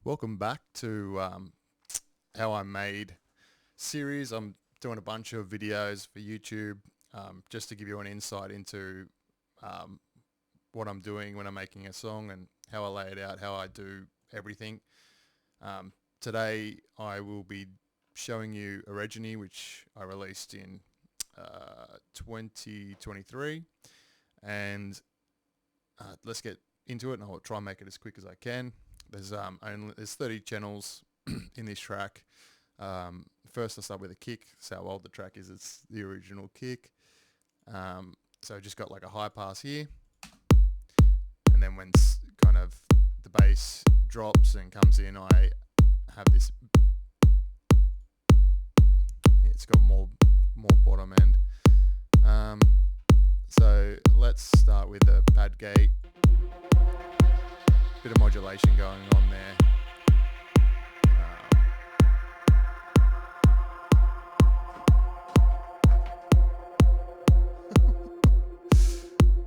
Welcome back to How I Made series. I'm doing a bunch of videos for YouTube just to give you an insight into um, what I'm doing when I'm making a song and how I lay it out, how I do everything. Today I will be showing you Orogeny, which I released in 2023, and let's get into it, and I'll try and make it as quick as I can. There's 30 channels in this track. First, I'll start with a kick. That's how old the track is. It's the original kick. So I just got like a high pass here, and then when kind of the bass drops and comes in, I have this. It's got more bottom end. So let's start with the pad gate. Bit of modulation going on there.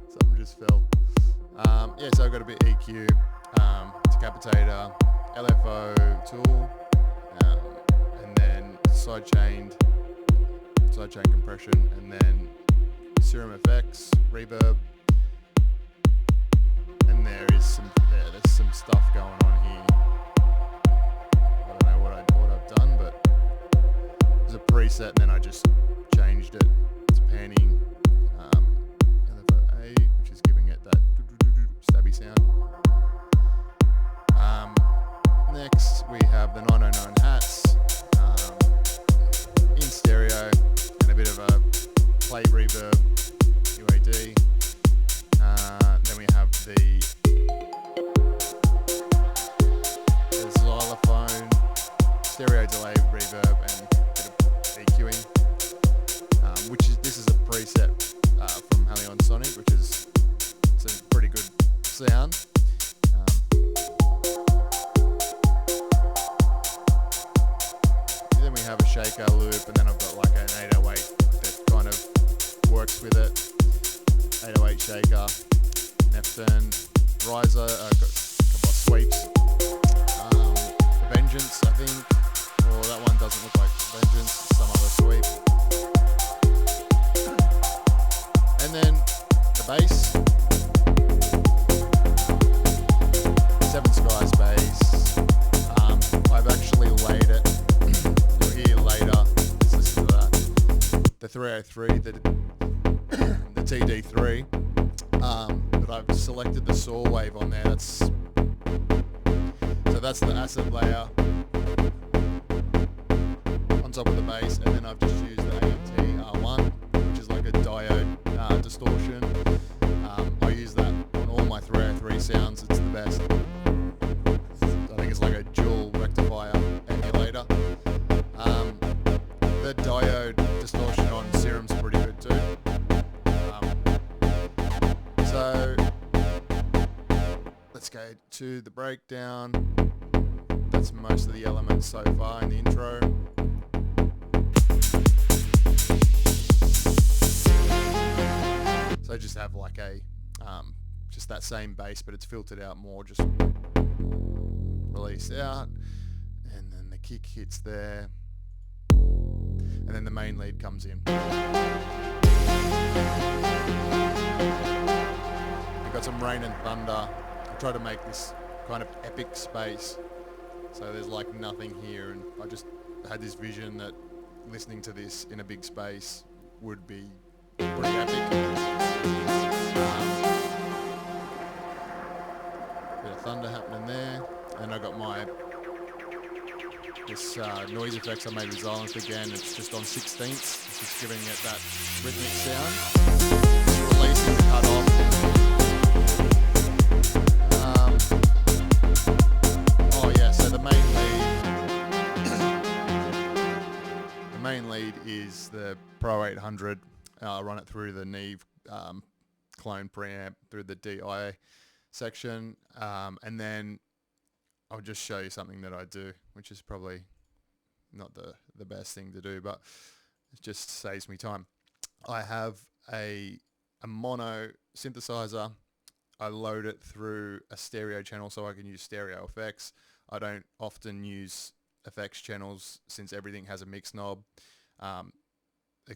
Something just fell. So I've got a bit EQ, decapitator, LFO tool, and then sidechain compression, and then serum effects, reverb. And there's some stuff going on here. I don't know what I've done, but there's a preset, and then I just changed it to panning, LFO8, which is giving it that stabby sound. Next we have the 909 hats in stereo, and a bit of a plate reverb, UAD. Then we have the xylophone, stereo delay, reverb, and a bit of EQing. This is a preset from Halion Sonic, which is a pretty good sound. Then we have a shaker loop, and then I've got like an 808 that kind of works with it. 808 shaker, Neptune, riser, got a couple of sweeps, Vengeance I think, or that one doesn't look like Vengeance, some other sweep. And then the bass, Seven Skies bass. I've actually laid it, you'll hear later, let's listen to that, the 303, the TD3, but I've selected the saw wave on there. That's the acid layer on top of the bass, and then I've just used the AMT R1, which is like a diode distortion. I use that on all my 303 sounds. It's the best. I think it's like a dual rectifier emulator. The diode distortion on Serum's pretty good too. So let's go to the breakdown. That's most of the elements so far in the intro. So I just have like just that same bass, but it's filtered out more, just released out, and then the kick hits there, and then the main lead comes in. We've got some rain and thunder. I try to make this kind of epic space, so there's like nothing here, and I just had this vision that listening to this in a big space would be pretty epic. Bit of thunder happening there, and I got this noise effects I made with Xylem again. It's just on 16ths. It's just giving it that rhythmic sound. Just releasing the cut off. So the main lead is the Pro 800. I run it through the Neve clone preamp through the DI section, and then I'll just show you something that I do, which is probably not the best thing to do, but it just saves me time. I have a mono synthesizer. I load it through a stereo channel so I can use stereo effects. I don't often use effects channels since everything has a mix knob.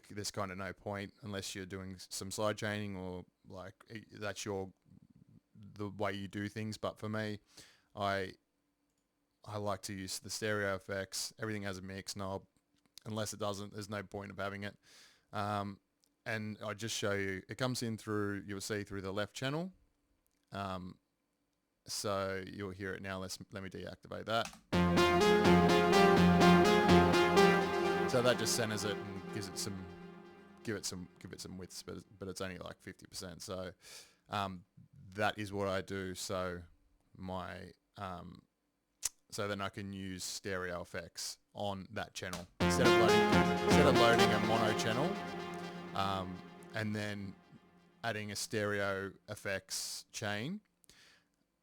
There's kind of no point unless you're doing some side chaining or like that's the way you do things. But for me, I like to use the stereo effects. Everything has a mix knob. Unless it doesn't, there's no point of having it. And I just show you, it comes in through, you'll see through the left channel. So you'll hear it now. Let me deactivate that. So that just centers it and gives it some widths, but it's only like 50%. So that is what I do. So so then I can use stereo effects on that channel instead of loading a mono channel, and then adding a stereo effects chain.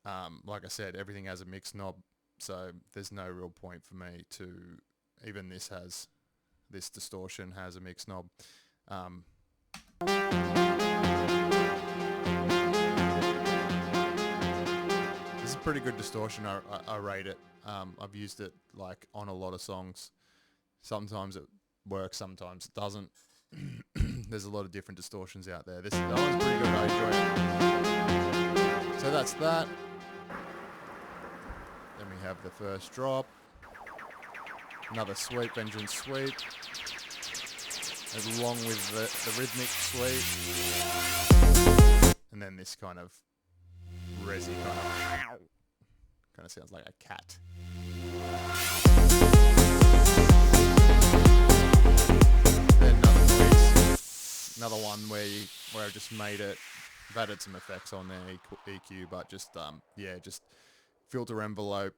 Like I said, everything has a mix knob, so there's no real point for me to, even this distortion has a mix knob. This is pretty good distortion. I rate it. I've used it like on a lot of songs. Sometimes it works, sometimes it doesn't. There's a lot of different distortions out there. That one's pretty good. I enjoy it. So that's that. Then we have the first drop. Another sweep, Vengeance sweep. Along with the rhythmic sweep. And then this kind of resi kind of sounds like a cat. Then another one where I've just made it. I've added some effects on there, EQ, but just just filter envelope,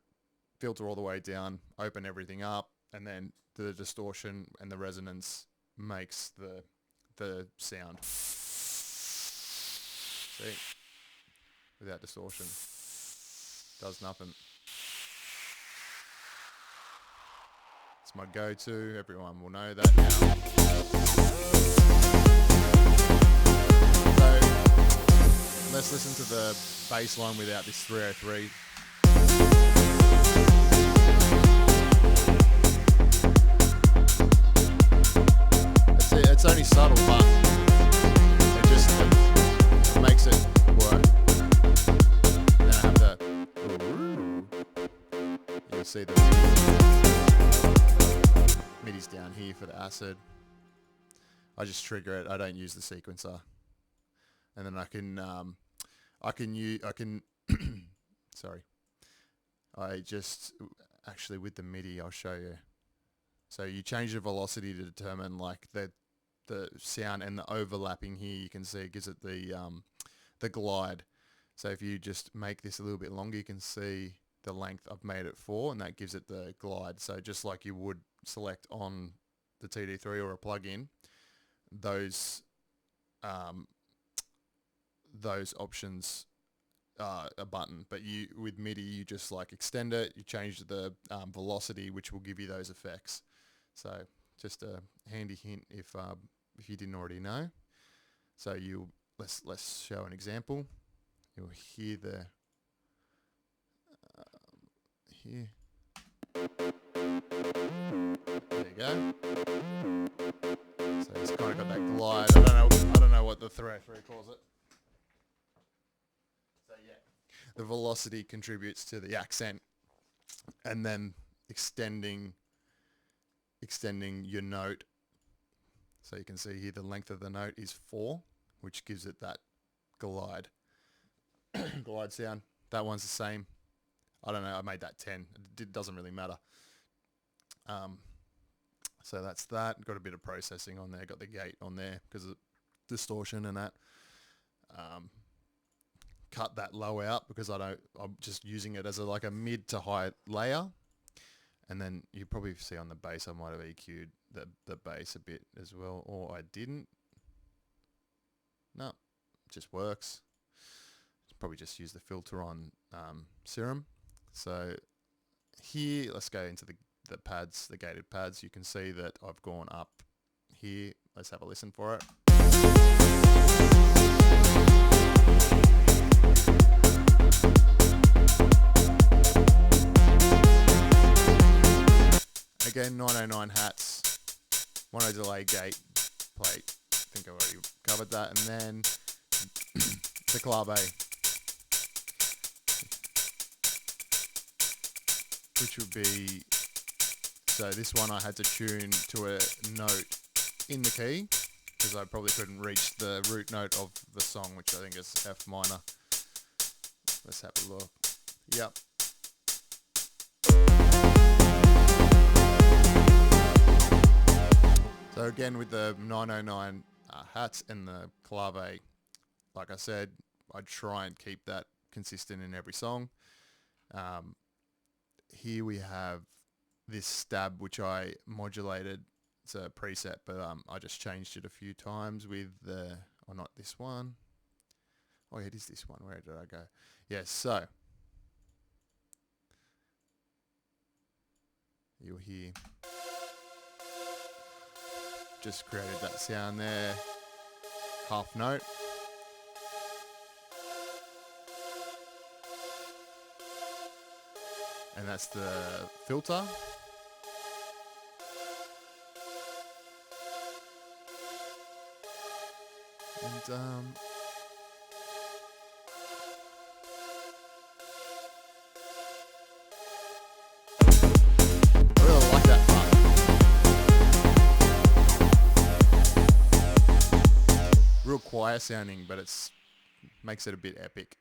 filter all the way down, open everything up, and then the distortion and the resonance makes the sound. See? Without distortion. Does nothing. It's my go-to. Everyone will know that now. So let's listen to the bass line without this 303. It's only subtle, but it makes it work. Then I have you'll see the MIDI's down here for the acid. I just trigger it. I don't use the sequencer, and then I can sorry. I just actually with the MIDI, I'll show you. So you change the velocity to determine like the sound, and the overlapping here you can see it gives it the glide. So if you just make this a little bit longer, you can see the length I've made it for, and that gives it the glide. So just like you would select on the TD3 or a plugin, those options are a button. But with MIDI, you just like extend it, you change the velocity, which will give you those effects. So just a handy hint if you didn't already know. So let's show an example. You'll hear the here. There you go. So it's kind of got that glide. I don't know what the 303 calls it. So yeah, the velocity contributes to the accent, and then extending your note. So you can see here the length of the note is 4, which gives it that glide sound. That one's the same. I don't know, I made that 10. It doesn't really matter. So that's that. Got a bit of processing on there. Got the gate on there because of distortion and that. Cut that low out because I'm just using it as a mid to high layer. And then you probably see on the bass I might have EQ'd the bass a bit as well, or I didn't. No, it just works. Probably just use the filter on Serum. So here, let's go into the pads, the gated pads. You can see that I've gone up here. Let's have a listen for it. again, 909 hats, mono delay gate plate. I think I already covered that. And then the clave, which would be, so this one I had to tune to a note in the key because I probably couldn't reach the root note of the song, which I think is F minor. Let's have a look. Yep. So again, with the 909 hats and the clave, like I said, I try and keep that consistent in every song. Here we have this stab, which I modulated. It's a preset, but I just changed it a few times with the, or not this one. Oh, it is this one. Where did I go? Yes, so you'll hear, just created that sound there, half note. And that's the filter. And I really like that part. Real choir sounding, but it's makes it a bit epic.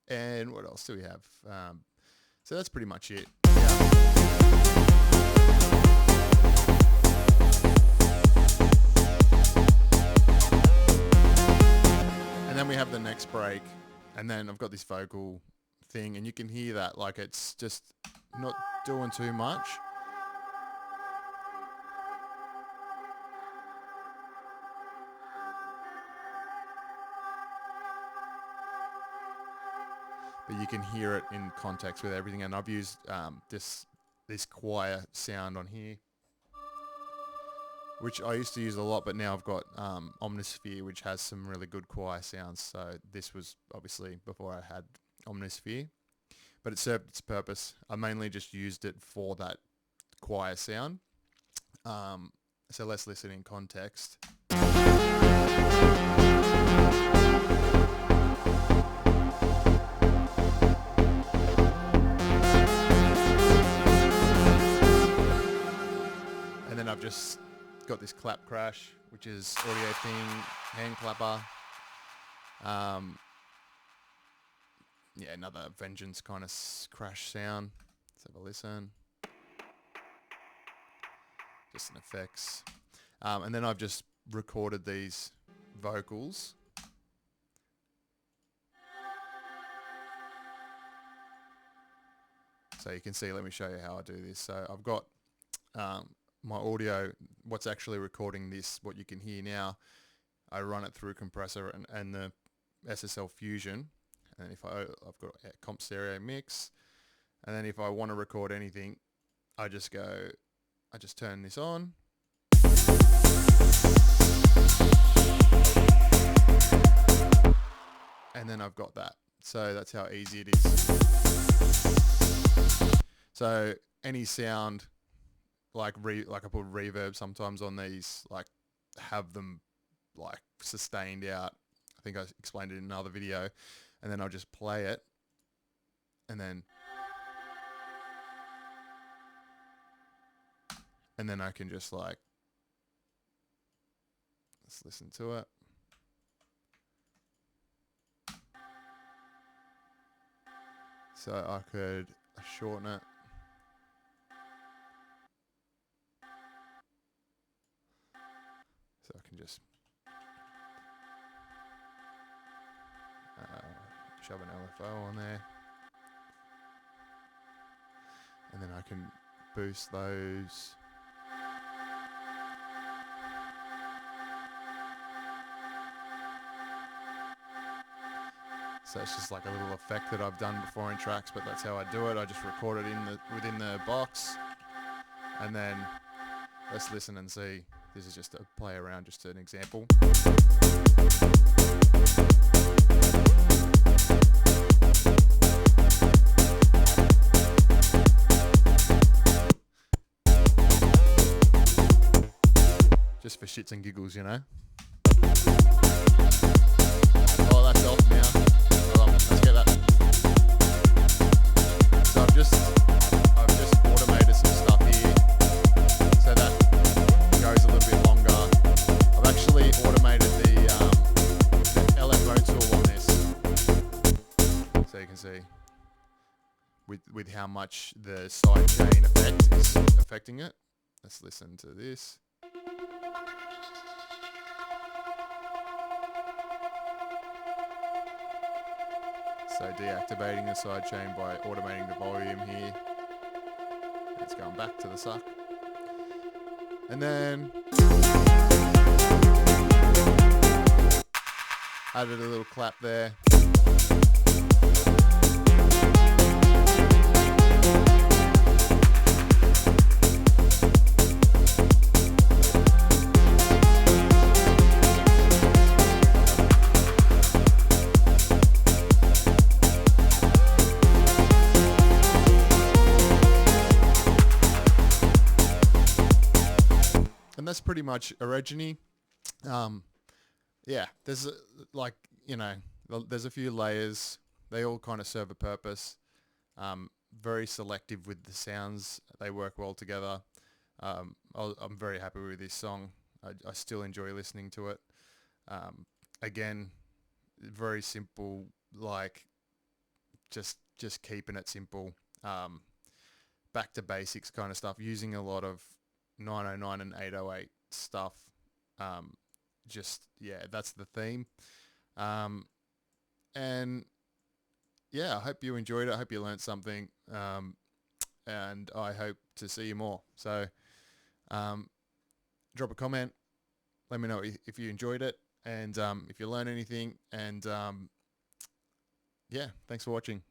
And what else do we have? So that's pretty much it. Yeah. And then we have the next break, and then I've got this vocal thing, and you can hear that, like it's just not doing too much. But you can hear it in context with everything, and I've used this choir sound on here, which I used to use a lot, but now I've got Omnisphere, which has some really good choir sounds. So this was obviously before I had Omnisphere, but it served its purpose. I mainly just used it for that choir sound. So let's listen in context. And then I've just got this clap crash, which is audio thing, hand clapper. Yeah, another Vengeance kind of crash sound. Let's have a listen. Just an effects. And then I've just recorded these vocals. So you can see, let me show you how I do this. So I've got my audio, what's actually recording this, what you can hear now. I run it through compressor and the SSL Fusion. And if I've got a comp stereo mix. And then if I want to record anything, I just turn this on. And then I've got that. So that's how easy it is. So any sound, like I put reverb sometimes on these, like have them like sustained out. I think I explained it in another video. And then I'll just play it. And then I can just like, let's listen to it. So I could shorten it. So I can just shove an LFO on there. And then I can boost those. So it's just like a little effect that I've done before in tracks, but that's how I do it. I just record it within the box, and then let's listen and see. This is just a play around, just an example. shits and giggles, you know. Oh, that's off now. Hold on, let's get that. So I've just automated some stuff here, so that goes a little bit longer. I've actually automated the LFO tool on this, so you can see with how much the side chain effect is affecting it. Let's listen to this. So deactivating the side chain by automating the volume here. It's going back to the suck. And then added a little clap there. And that's pretty much Orogeny. Yeah, there's there's a few layers. They all kind of serve a purpose. Very selective with the sounds. They work well together. I'm very happy with this song. I still enjoy listening to it. Again, very simple, like just keeping it simple. Back to basics kind of stuff, using a lot of 909 and 808 stuff. That's the theme. And yeah, I hope you enjoyed it. I hope you learned something. And I hope to see you more. So drop a comment. Let me know if you enjoyed it and if you learned anything. And yeah, thanks for watching.